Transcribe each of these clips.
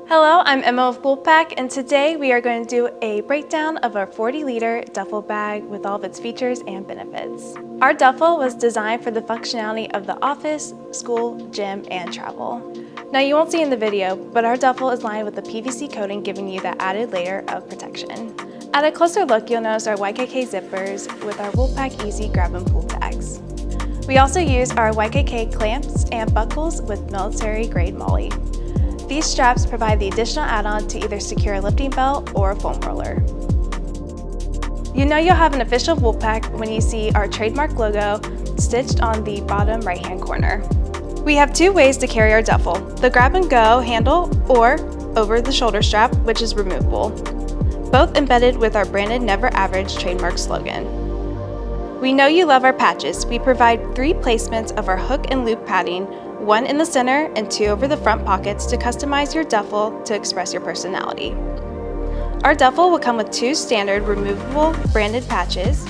Hello, I'm Emma of WOLFpak, and today we are going to do a breakdown of our 40-liter duffel bag with all of its features and benefits. Our duffel was designed for the functionality of the office, school, gym, and travel. Now you won't see in the video, but our duffel is lined with a PVC coating giving you that added layer of protection. At a closer look, you'll notice our YKK zippers with our WOLFpak Easy Grab and Pull tags. We also use our YKK clamps and buckles with military-grade MOLLE. These straps provide the additional add-on to either secure a lifting belt or a foam roller. You know you'll have an official WOLFpak when you see our trademark logo stitched on the bottom right-hand corner. We have two ways to carry our duffel, the grab-and-go handle or over the shoulder strap, which is removable, both embedded with our branded Never Average trademark slogan. We know you love our patches. We provide 3 placements of our hook and loop padding, 1 in the center and 2 over the front pockets to customize your duffel to express your personality. Our duffel will come with 2 standard removable branded patches.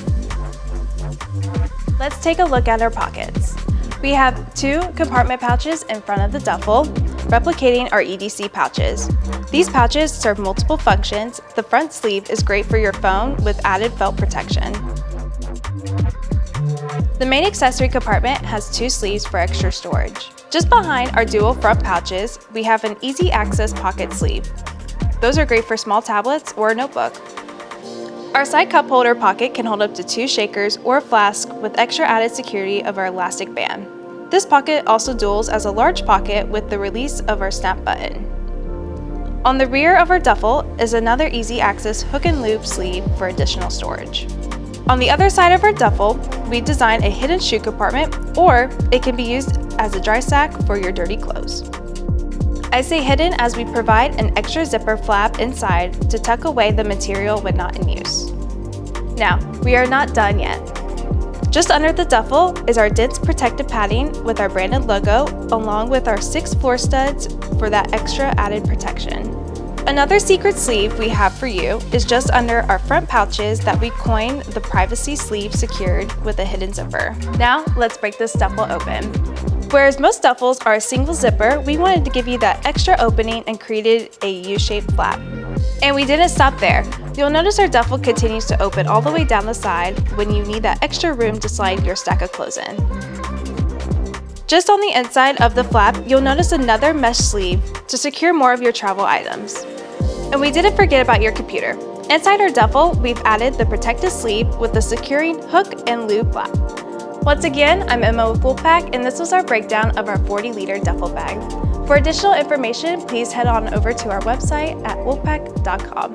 Let's take a look at our pockets. We have 2 compartment pouches in front of the duffel, replicating our EDC pouches. These pouches serve multiple functions. The front sleeve is great for your phone with added felt protection. The main accessory compartment has 2 sleeves for extra storage. Just behind our dual front pouches, we have an easy access pocket sleeve. Those are great for small tablets or a notebook. Our side cup holder pocket can hold up to 2 shakers or a flask with extra added security of our elastic band. This pocket also duals as a large pocket with the release of our snap button. On the rear of our duffel is another easy access hook and loop sleeve for additional storage. On the other side of our duffel, we designed a hidden shoe compartment, or it can be used as a dry sack for your dirty clothes. I say hidden as we provide an extra zipper flap inside to tuck away the material when not in use. Now, we are not done yet. Just under the duffel is our dense protective padding with our branded logo, along with our 6 floor studs for that extra added protection. Another secret sleeve we have for you is just under our front pouches that we coined the privacy sleeve secured with a hidden zipper. Now, let's break this duffel open. Whereas most duffels are a single zipper, we wanted to give you that extra opening and created a U-shaped flap. And we didn't stop there. You'll notice our duffel continues to open all the way down the side when you need that extra room to slide your stack of clothes in. Just on the inside of the flap, you'll notice another mesh sleeve to secure more of your travel items. And we didn't forget about your computer. Inside our duffel, we've added the protective sleeve with the securing hook and loop flap. Once again, I'm Emma with WOLFpak, and this was our breakdown of our 40-liter duffel bag. For additional information, please head on over to our website at wolfpak.com.